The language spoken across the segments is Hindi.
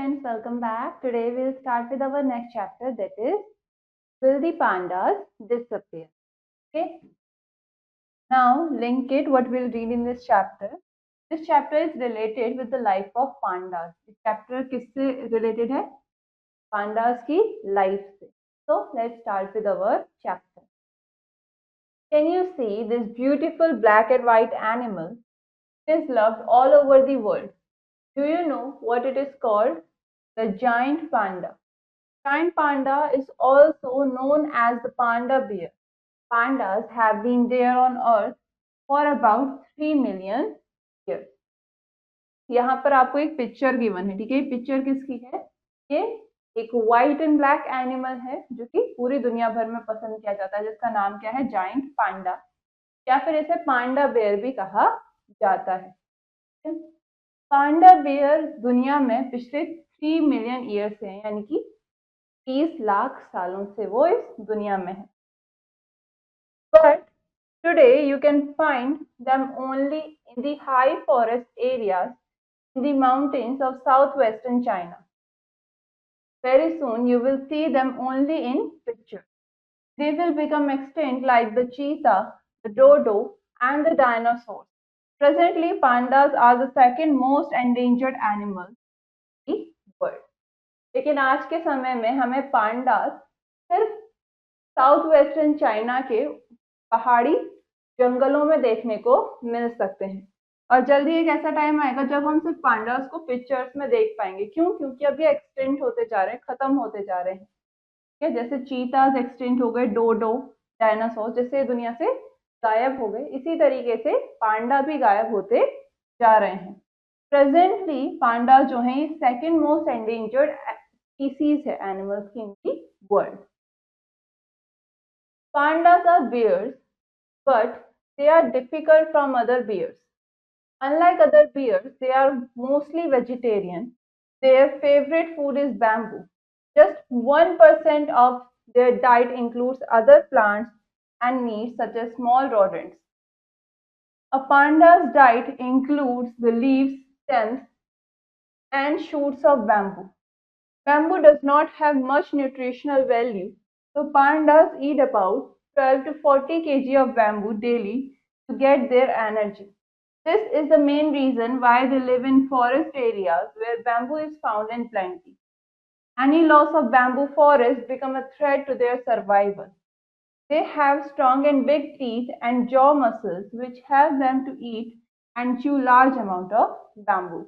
students, welcome back. Today we'll start with our next chapter, that is, will the pandas disappear? Okay. Now link it what we'll read in this chapter. This chapter is related with the life of pandas. This chapter किससे related है? Pandas की life से. So let's start with our chapter. Can you see this beautiful black and white animal? It is loved all over the world. Do you know what it is called? The giant panda. Giant panda is also known as the panda bear. Pandas have been there on earth for about 3 million years. यहाँ पर आपको एक पिक्चर गिवन है, ठीक है? पिक्चर किसकी है? ये एक व्हाइट एंड ब्लैक एनिमल है जो कि पूरी दुनिया भर में पसंद किया जाता है, जिसका नाम क्या है? जाइंट पांडा, या फिर इसे पांडा बेयर भी कहा जाता है। पांडा बेयर दुनिया में पिछले 3 मिलियन ईयर से, यानी कि 30 लाख सालों से वो इस दुनिया में है। But today you can find them only in the high forest areas in the mountains of southwestern China. Very soon you will see them only in pictures. They will become extinct like the cheetah, the dodo, and the dinosaurs. Presently, pandas are the second most endangered animal in the world. लेकिन आज के समय में हमें पांडास सिर्फ साउथ वेस्टर्न चाइना के पहाड़ी जंगलों में देखने को मिल सकते हैं, और जल्दी एक ऐसा टाइम आएगा जब हम सिर्फ पांडास को पिक्चर्स में देख पाएंगे। क्यों? क्योंकि अभी एक्सटिंक्ट होते जा रहे हैं, खत्म होते जा रहे हैं। ठीक है, जैसे चीताज एक्सटिंक्ट हो गए, डोडो, डायनासोर जैसे दुनिया से गायब हो गए, इसी तरीके से पांडा भी गायब होते जा रहे हैं। प्रेजेंटली पांडा जो है सेकेंड मोस्ट एंडेंजर्ड स्पीसीज है एनिमल्स की in the world. Pandas are bears, but they are difficult from other bears. Unlike other bears, they are mostly vegetarian. Their favorite food is bamboo. Just 1% of their diet includes other plants and meat such as small rodents. A panda's diet includes the leaves, stems, and shoots of bamboo. Bamboo does not have much nutritional value, so pandas eat about 12 to 40 kg of bamboo daily to get their energy. This is the main reason why they live in forest areas where bamboo is found in plenty. Any loss of bamboo forest become a threat to their survival. They have strong and big teeth and jaw muscles which help them to eat and chew large amount of bamboo.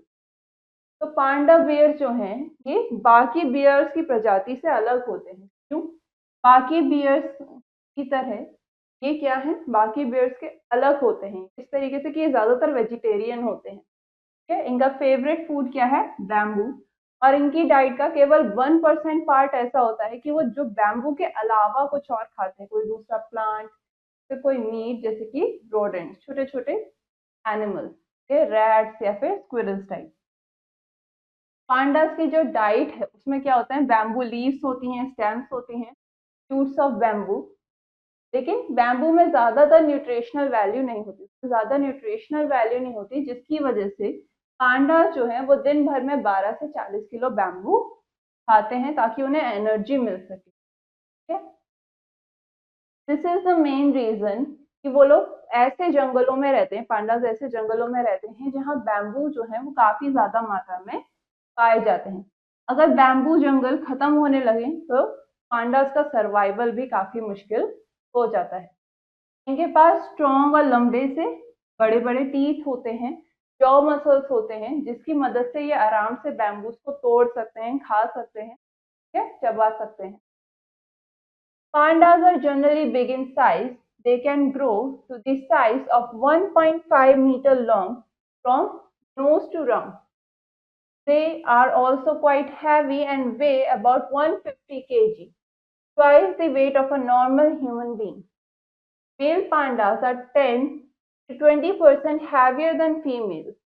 तो पांडा बेयर जो हैं ये बाकी बियर्स की प्रजाति से अलग होते हैं। क्यों? बाकी बियर्स की तरह ये क्या है? बाकी बियर्स के अलग होते हैं इस तरीके से कि ये ज्यादातर वेजिटेरियन होते हैं। ठीक है, इनका फेवरेट फूड क्या है? बैम्बू। और इनकी डाइट का केवल 1% पार्ट ऐसा होता है कि वो जो बैम्बू के अलावा कुछ और खाते हैं, कोई दूसरा प्लांट, फिर कोई मीट, जैसे कि रोडेंट्स, छोटे छोटे एनिमल्स, रैट्स या फिर स्क्विरल्स टाइप। पांडास की जो डाइट है उसमें क्या होता है? बैम्बू लीव्स होती हैं, स्टेम्स होती हैं, शूट्स ऑफ बैम्बू। लेकिन बैम्बू में ज्यादातर न्यूट्रिशनल वैल्यू नहीं होती, ज्यादा न्यूट्रिशनल वैल्यू नहीं होती, जिसकी वजह से पांडास जो है वो दिन भर में 12 से 40 किलो बैम्बू खाते हैं ताकि उन्हें एनर्जी मिल सके। ठीक है, this is the main reason कि वो लोग ऐसे जंगलों में रहते हैं, पांडास ऐसे जंगलों में रहते हैं जहाँ बैम्बू जो है वो काफी ज्यादा मात्रा में पाए जाते हैं। अगर बैम्बू जंगल खत्म होने लगे तो पांडास का सर्वाइवल भी काफी मुश्किल हो जाता है। इनके पास स्ट्रॉन्ग और लंबे से बड़े बड़े टीथ होते हैं, जॉ मसल्स होते हैं, जिसकी मदद से ये आराम से बैम्बूस को तोड़ सकते हैं, खा सकते हैं, ठीक है, चबा सकते हैं। Pandas are generally big in size. They can grow to the size of 1.5 meter long from nose to rump. They are also quite heavy and weigh about 150 kg, twice the weight of a normal human being. Male pandas are 10 to 20% heavier than females.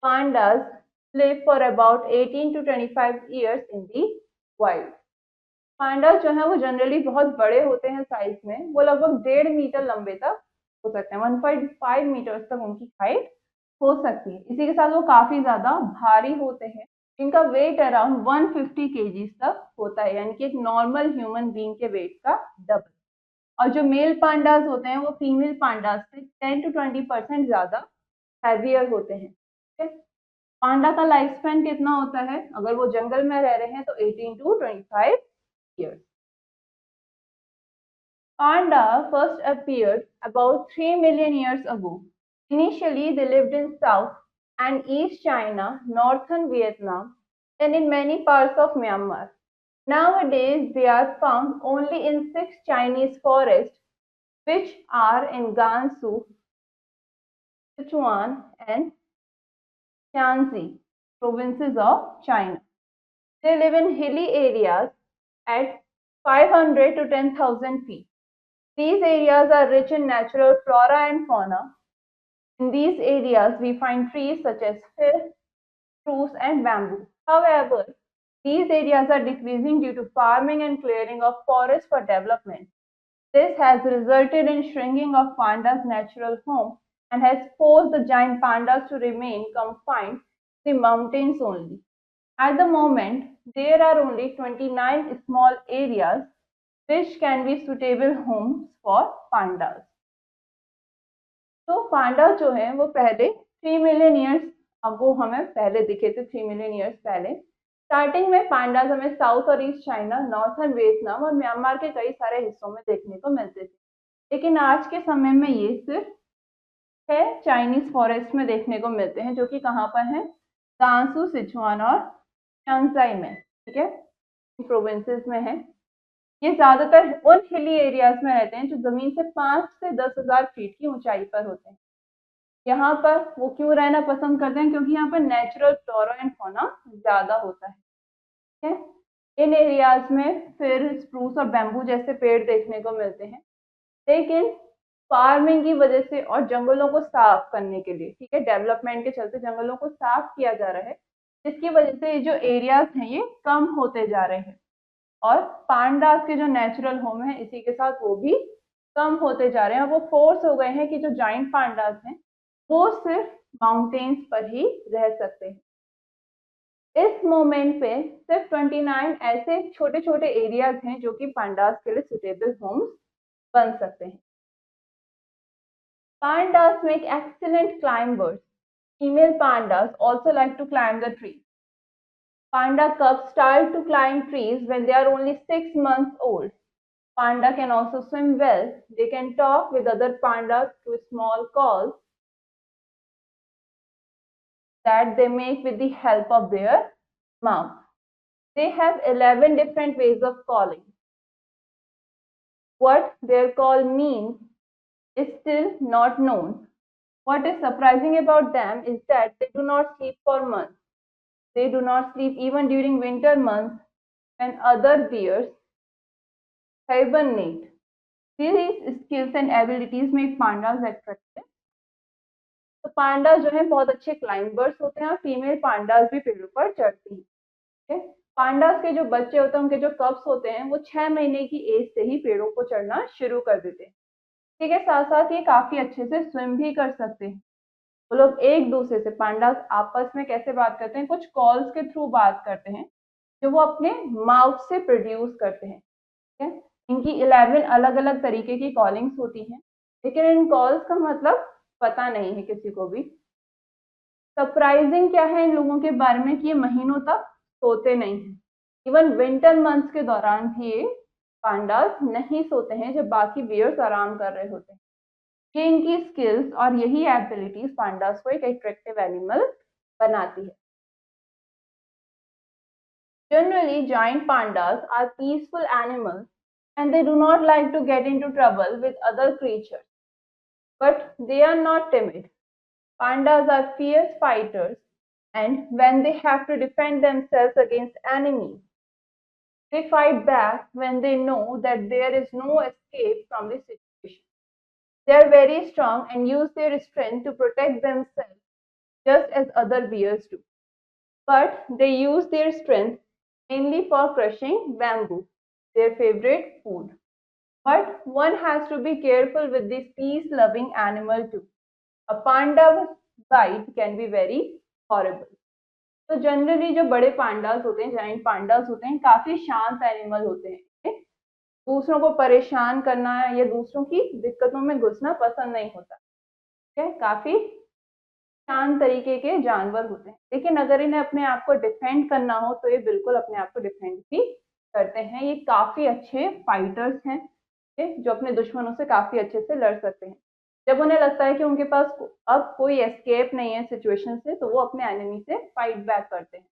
Pandas live for about 18 to 25 years in the wild. Pandas जो है वो जनरली बहुत बड़े होते हैं साइज में, वो लगभग 1.5 मीटर लंबे तक हो सकते हैं, 1.5 मीटर तक उनकी हाइट हो सकती है। इसी के साथ वो काफी ज्यादा भारी होते हैं इनका वेट अराउंड 150 kg तक होता है, यानी कि एक नॉर्मल ह्यूमन बीइंग के वेट का डबल। और जो मेल पांडास होते हैं वो फीमेल पांडास से 10 to 20% ज्यादा हैवियर होते हैं। ठीक है? पांडा का लाइफ स्पैन कितना होता है? अगर वो जंगल में रह रहे हैं तो 18 to 25 years। Panda first appeared about 3 million years ago. Initially, they lived in South and East China, northern Vietnam, and in many parts of Myanmar. Nowadays, they are found only in 6 Chinese forests, which are in Gansu, Sichuan, and Shanxi provinces of China. They live in hilly areas at 500 to 10,000 feet. These areas are rich in natural flora and fauna. In these areas, we find trees such as fir, spruce, and bamboo. However, these areas are decreasing due to farming and clearing of forests for development. This has resulted in shrinking of pandas' natural home and has forced the giant pandas to remain confined to the mountains only. At the moment, there are only 29 small areas which can be suitable homes for pandas. तो पांडा जो है वो पहले 3 मिलियन ईयर्स अगो हमें पहले दिखे थे, 3 मिलियन ईयर्स पहले। स्टार्टिंग में पांडास हमें साउथ और ईस्ट चाइना, नॉर्थन वियतनाम और म्यांमार के कई सारे हिस्सों में देखने को मिलते थे, लेकिन आज के समय में ये सिर्फ 6 चाइनीज फॉरेस्ट में देखने को मिलते हैं, जो कि कहाँ पर है? गांसू, सिचुआन और शंसाई में। ठीक है, प्रोविंसेस में है। ये ज्यादातर उन हिली एरियाज में रहते हैं जो जमीन से 5 से 10,000 फीट की ऊंचाई पर होते हैं। यहाँ पर वो क्यों रहना पसंद करते हैं? क्योंकि यहाँ पर नेचुरल फ्लोरा एंड फौना ज्यादा होता है। ठीक है, इन एरियाज में फिर स्प्रूस और बैम्बू जैसे पेड़ देखने को मिलते हैं, लेकिन फार्मिंग की वजह से और जंगलों को साफ करने के लिए, ठीक है, डेवलपमेंट के चलते जंगलों को साफ किया जा रहा है, जिसकी वजह से ये जो एरियाज हैं ये कम होते जा रहे हैं और पांडास के जो नेचुरल होम है इसी के साथ वो भी कम होते जा रहे हैं। और वो फोर्स हो गए हैं कि जो जाइंट पांडास हैं वो सिर्फ माउंटेन्स पर ही रह सकते हैं। इस मोमेंट पे सिर्फ 29 ऐसे छोटे छोटे एरियाज हैं जो कि पांडास के लिए सुटेबल होम्स बन सकते हैं। Pandas make excellent climbers. Female pandas also like to climb the trees. Panda cubs start to climb trees when they are only 6 months old. Panda can also swim well. They can talk with other pandas through small calls that they make with the help of their mouth. They have 11 different ways of calling. What their call means is still not known. What is surprising about them is that they do not sleep for months. They do not sleep even during winter months when other bears hibernate. These skills and abilities make pandas attractive. तो पांडा जो है बहुत अच्छे क्लाइंबर्स होते हैं और फीमेल पांडास भी पेड़ों पर चढ़ती हैं। ठीक है, पांडास के जो बच्चे होते हैं, उनके जो कब्स होते हैं, वो 6 महीने की एज से ही पेड़ों को चढ़ना शुरू कर देते हैं। ठीक है, साथ साथ ये काफी अच्छे से स्विम भी कर सकते हैं। वो लोग एक दूसरे से, पांडास आपस में कैसे बात करते हैं? कुछ कॉल्स के थ्रू बात करते हैं जो वो अपने माउथ से प्रोड्यूस करते हैं। ठीक है, इनकी 11 अलग अलग तरीके की कॉलिंग्स होती हैं, लेकिन इन कॉल्स का मतलब पता नहीं है किसी को भी। सरप्राइजिंग क्या है इन लोगों के बारे में कि ये महीनों तक सोते नहीं हैं। इवन विंटर मंथ्स के दौरान भी ये पांडास नहीं सोते हैं जब बाकी बियर्स आराम कर रहे होते हैं। ये इनकी स्किल्स और यही एबिलिटीज पांडास को एक अट्रैक्टिव एनिमल बनाती है। Generally, giant pandas are peaceful animals and they do not like to get into trouble with other creatures. But they are not timid. Pandas are fierce fighters, and when they have to defend themselves against enemies, they fight back when they know that there is no escape from the situation. They are very strong and use their strength to protect themselves just as other bears do. But they use their strength mainly for crushing bamboo, their favorite food. But one has to be careful with this peace-loving animal too. A panda bite can be very horrible. तो जनरली जो बड़े पांडास होते हैं, जाइंट पांडास होते हैं, काफी शांत एनिमल होते हैं। दूसरों को परेशान करना या दूसरों की दिक्कतों में घुसना पसंद नहीं होता। ठीक है, काफी शांत तरीके के जानवर होते हैं। लेकिन अगर इन्हें अपने आप को डिफेंड करना हो तो ये बिल्कुल अपने आप को डिफेंड भी करते हैं। ये काफी अच्छे फाइटर्स हैं, जो अपने दुश्मनों से काफी अच्छे से लड़ सकते हैं। जब उन्हें लगता है कि उनके पास अब कोई एस्केप नहीं है सिचुएशन से, तो वो अपने एनिमी से फाइट बैक करते हैं।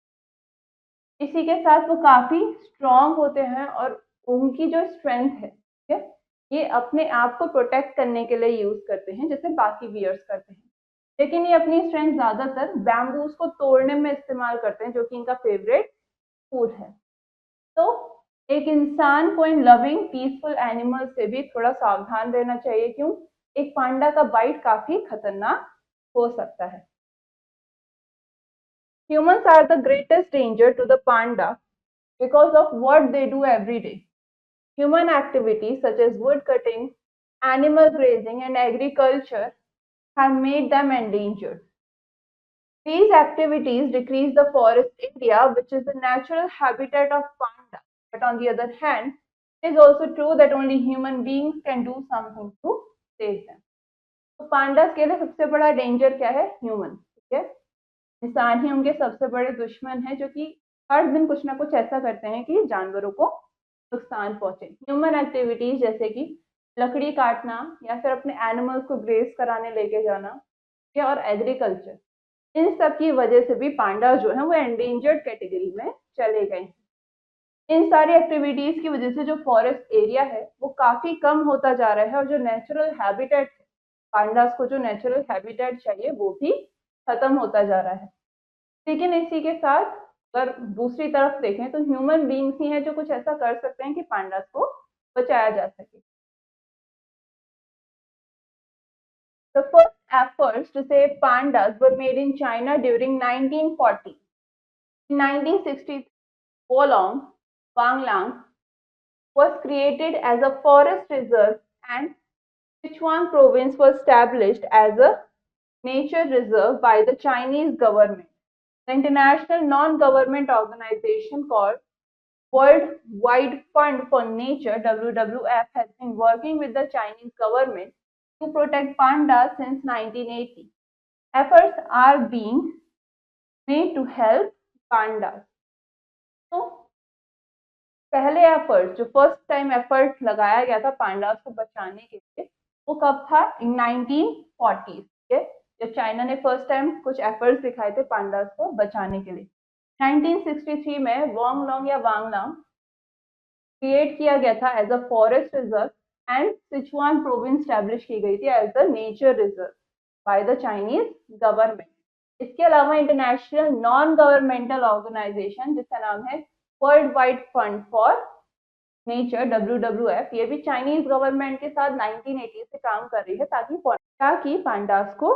इसी के साथ वो काफी स्ट्रांग होते हैं और उनकी जो स्ट्रेंथ है, ठीक है, ये अपने आप को प्रोटेक्ट करने के लिए यूज करते हैं, जैसे बाकी बियर्स करते हैं। लेकिन ये अपनी स्ट्रेंथ ज्यादातर बैम्बूज को तोड़ने में इस्तेमाल करते हैं, जो कि इनका फेवरेट फूड है। तो एक इंसान को इन लविंग पीसफुल एनिमल से भी थोड़ा सावधान रहना चाहिए। क्यों? एक पांडा का बाइट काफी खतरनाक हो सकता है। Humans are the greatest danger to the panda because of what they do every day. Human activities such as wood cutting, animal grazing, and agriculture have made them endangered. These activities decrease the forest area, which is the natural habitat of pandas. But on the other hand, it is also true that only human beings can do something to save them. तो पांडास के लिए सबसे बड़ा डेंजर क्या है? ह्यूमन। ठीक है, इंसान ही उनके सबसे बड़े दुश्मन है, जो कि हर दिन कुछ ना कुछ ऐसा करते हैं कि जानवरों को नुकसान पहुंचे। ह्यूमन एक्टिविटीज जैसे कि लकड़ी काटना या फिर अपने एनिमल्स को ग्रेस कराने लेके जाना, या और एग्रीकल्चर, इन सब की वजह से भी पांडा जो है वो एंडेंजर्ड कैटेगरी में चले गए। इन सारी एक्टिविटीज की वजह से जो फॉरेस्ट एरिया है वो काफी कम होता जा रहा है, और जो नेचुरल हैबिटेट है, पांडास को जो नेचुरल हैबिटेट चाहिए वो भी खत्म होता जा रहा है। लेकिन इसी के साथ अगर दूसरी तरफ देखें तो ह्यूमन बींग्स ही हैं जो कुछ ऐसा कर सकते हैं कि पांडास को बचाया जा सके। The first efforts to save pandas were made in China during 1940. In 1960, Wolong Wanglang was created as a forest reserve, and Sichuan province was established as a nature reserve by the Chinese government. The international non-government organization called World Wide Fund for Nature (WWF) has been working with the Chinese government to protect pandas since 1980. Efforts are being made to help pandas. तो पहले एफर्ट, जो फर्स्ट टाइम एफर्ट लगाया गया था पांडास को बचाने के लिए, वो कब था? इन 1940s। जब चाइना ने फर्स्ट टाइम कुछ एफर्ट्स दिखाए थे पांडास को बचाने के लिए। 1963 में वांगलोंग या वांगलांग क्रिएट किया गया था as a forest reserve, and Sichuan province establish की गई थी as the nature reserve by the Chinese government. इसके अलावा इंटरनेशनल नॉन गवर्नमेंटल ऑर्गेनाइजेशन, जिसका नाम है world wide fund for nature (WWF), ये भी चाइनीज गवर्नमेंट के साथ 1980 से काम कर रही है ताकि पांडास को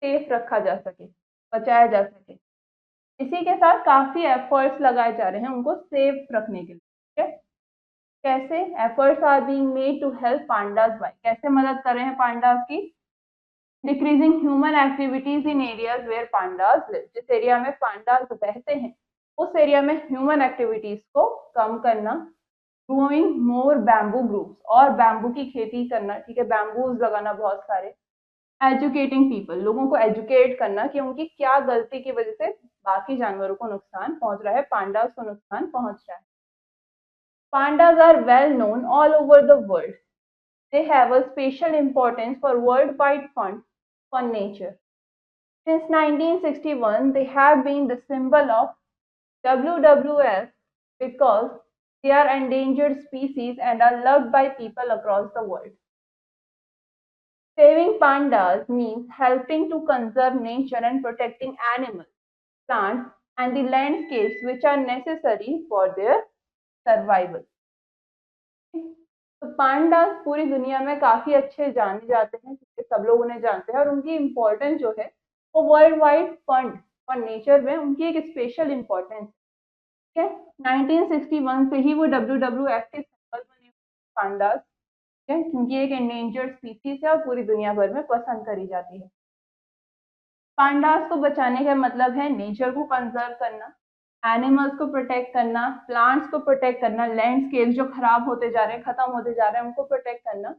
सेफ रखा जा सके, बचाया जा सके। इसी के साथ काफी एफर्ट्स लगाए जा रहे हैं उनको सेफ रखने के लिए। ठीक है, कैसे efforts are being made to help pandas by, कैसे मदद कर रहे हैं पांडास की? Decreasing human activities in areas where pandas live, जिस एरिया में पांडास रहते हैं उस एरिया में ह्यूमन एक्टिविटीज को कम करना। ग्रोइंग मोर बैम्बू ग्रुप्स, और बैम्बू की खेती करना। ठीक है, बैम्बूज लगाना बहुत सारे। एजुकेटिंग पीपल, लोगों को एजुकेट करना कि उनकी क्या गलती की वजह से बाकी जानवरों को नुकसान पहुंच रहा है, पांडास को नुकसान पहुंच रहा है। Pandas are well known all over the world. They have a special importance for Worldwide Fund for Nature. Since 1961, they have been the symbol of WWF because they are endangered species and are loved by people across the world. Saving pandas means helping to conserve nature and protecting animals, plants, and the landscapes which are necessary for their survival. तो पांडास पूरी दुनिया में काफी अच्छे जाने जाते हैं, सब लोग उन्हें जानते हैं, और उनकी इम्पोर्टेंस जो है वो world wide fund for nature में उनकी एक स्पेशल इम्पोर्टेंस है। 1961 से ही वो WWF के सिंबल बने पांडास, क्योंकि एक एंडेंजर्ड स्पीसीज है और पूरी दुनिया भर में पसंद करी जाती है। पांडास को बचाने का मतलब है नेचर को कंजर्व करना, एनिमल्स को प्रोटेक्ट करना, प्लांट्स को प्रोटेक्ट करना, लैंडस्केप जो खराब होते जा रहे हैं, खत्म होते जा रहे हैं, उनको प्रोटेक्ट करना,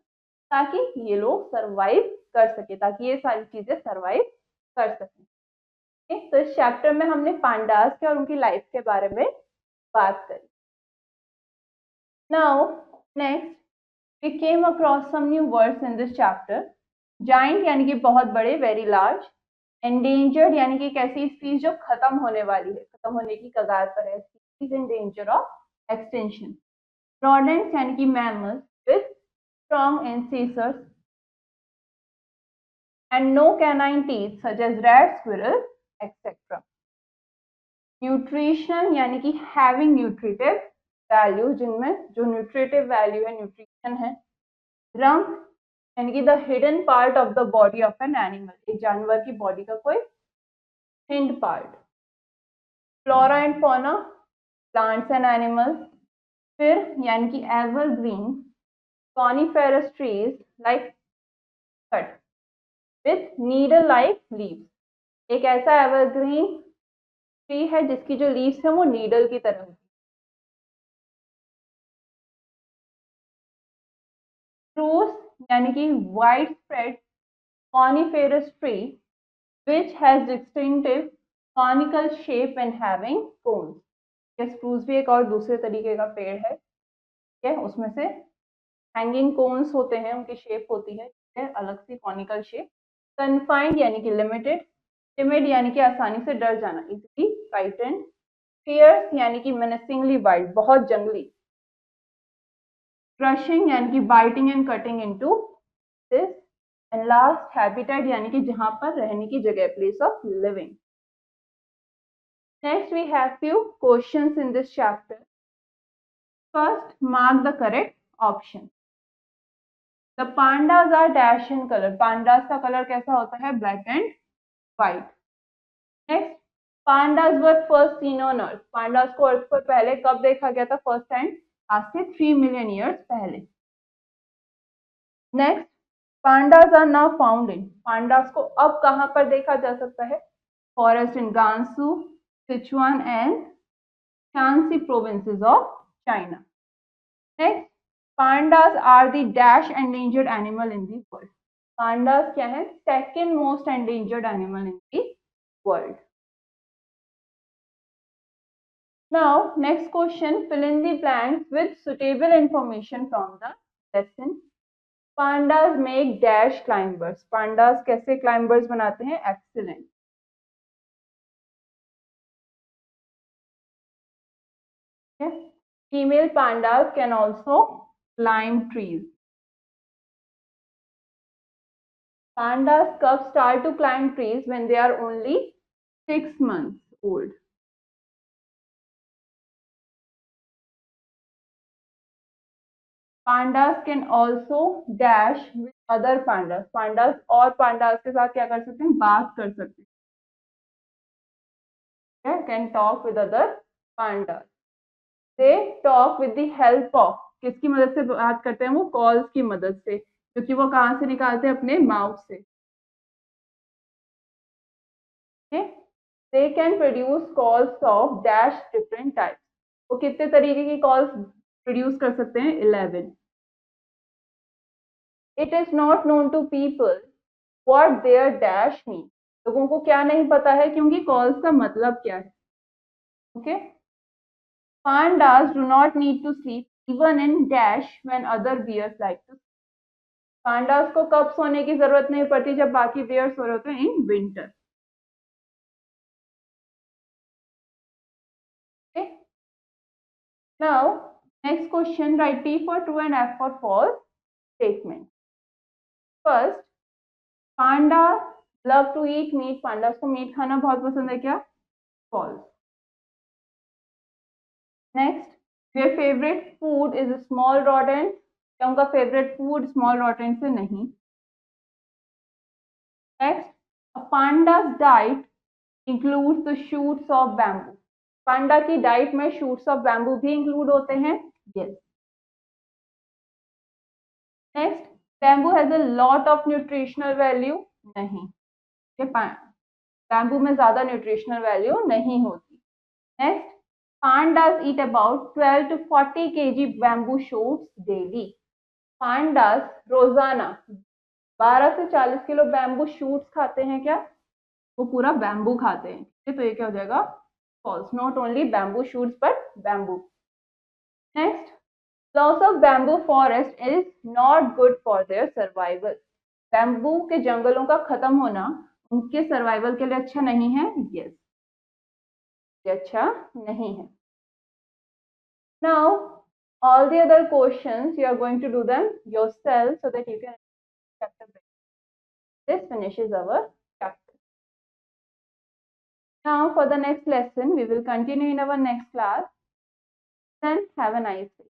ताकि ये लोग सरवाइव कर सके, ताकि ये सारी चीजें सरवाइव कर सकें। तो इस चैप्टर में हमने पांडास के और उनकी लाइफ के बारे में बात करी। Now next we came across some new words in this chapter. Giant यानी कि बहुत बड़े, very large. Endangered यानी कि एक ऐसी स्पीसीज जो खत्म होने वाली है, खत्म होने की कगार पर है, species in danger of extension. Rodents यानी कि mammals with strong incisors and no canine teeth such as rat, squirrel, etc. Nutrition यानी कि having nutritive value, जिनमें जो nutritive value है, nutrition है. Rump यानी कि the hidden part of the body of an animal, एक जानवर की बॉडी का कोई hind part. Flora and fauna, plants and animals. फिर यानी कि evergreen coniferous trees like cut with needle like leaves, एक ऐसा एवरग्रीन ट्री है जिसकी जो लीव्स है वो नीडल की तरह होती है. स्प्रूस यानी कि wide spread coniferous tree which has distinctive conical shape and having cones. ये स्प्रूस भी एक और दूसरे तरीके का पेड़ है, ठीक है, उसमें से हैंगिंग कोन्स होते हैं, उनकी शेप होती है, ठीक है, अलग सी कॉनिकल शेप. कन्फाइंड यानी कि लिमिटेड. टिमिड यानी कि आसानी से डर जाना, इजीली फ्राइटेंड. फियर्स यानी कि मेनेसिंगली वाइल्ड, बहुत जंगली. क्रशिंग यानी कि biting and cutting into this. And last habitat यानी कि जहां पर रहने की जगह, place of living. Next we have few questions in this chapter. First, mark the correct option. The pandas are dash in color. Pandas का कलर कैसा होता है? Black and white. Next, pandas were first seen on earth. Pandas को अर्थ पर पहले कब देखा गया था? First time आज से 3 million years पहले. Next, pandas are now found in. Pandas को अब कहाँ पर देखा जा सकता है? Forest in Gansu, Sichuan and Shanxi provinces of China. Next, pandas are the dash endangered animal in the world. Pandas क्या है? Second most endangered animal in the world. Now, next question, fill in the blanks with suitable information from the lesson. Pandas make dash climbers. Pandas कैसे climbers बनाते हैं? Excellent. Okay. Female pandas can also climb trees. Pandas cubs start to climb trees when they are only 6 months old. Pandas can also dash with other pandas. Pandas और pandas के साथ क्या कर सकते हैं? बात कर सकते हैं. Can talk with other pandas. They talk with the help of, किसकी मदद से बात करते हैं वो? कॉल्स की मदद से, क्योंकि वो कहाँ से निकालते हैं? अपने माउथ से. They can produce calls of dash different types. वो कितने तरीके की कॉल्स प्रोड्यूस कर सकते हैं? 11. It is not known to people what their dash means. लोगों को क्या नहीं पता है कि उनकी कॉल्स का मतलब क्या है. Okay. Pandas do not need to sleep even in dash when other bears like to. Pandas को कब सोने की जरूरत नहीं पड़ती? जब बाकी bears सो रहे होते हैं in winter. Okay. Now, next question, write T for true and F for false statement. First, panda love to eat meat. Pandas को मीट खाना बहुत पसंद है क्या? False. Next, their favorite food is a small rodent. क्या उनका favorite food small rodent से नहीं? Next, a panda's diet includes the shoots of bamboo. पांडा की डाइट में shoots of bamboo भी इंक्लूड होते हैं? Yes. Next, bamboo has a lot of nutritional value. नहीं. बैम्बू में ज़्यादा न्यूट्रिशनल वैल्यू नहीं होती। Next, pandas eat about 12 to 40 kg bamboo shoots daily. pandas रोजाना 12 से 40 किलो बैम्बू शूट्स खाते हैं क्या? वो पूरा बैम्बू खाते हैं। तो ये क्या हो जाएगा? False. Not only bamboo shoots but bamboo. Next, loss of bamboo forest is not good for their survival. Bamboo के जंगलों का खत्म होना उनके सर्वाइवल के लिए अच्छा नहीं है। यस, ये अच्छा नहीं है। Now, all the other questions you are going to do them yourself so that you can chapter break. This finishes our chapter. Now, for the next lesson, we will continue in our next class. Then, have a nice day.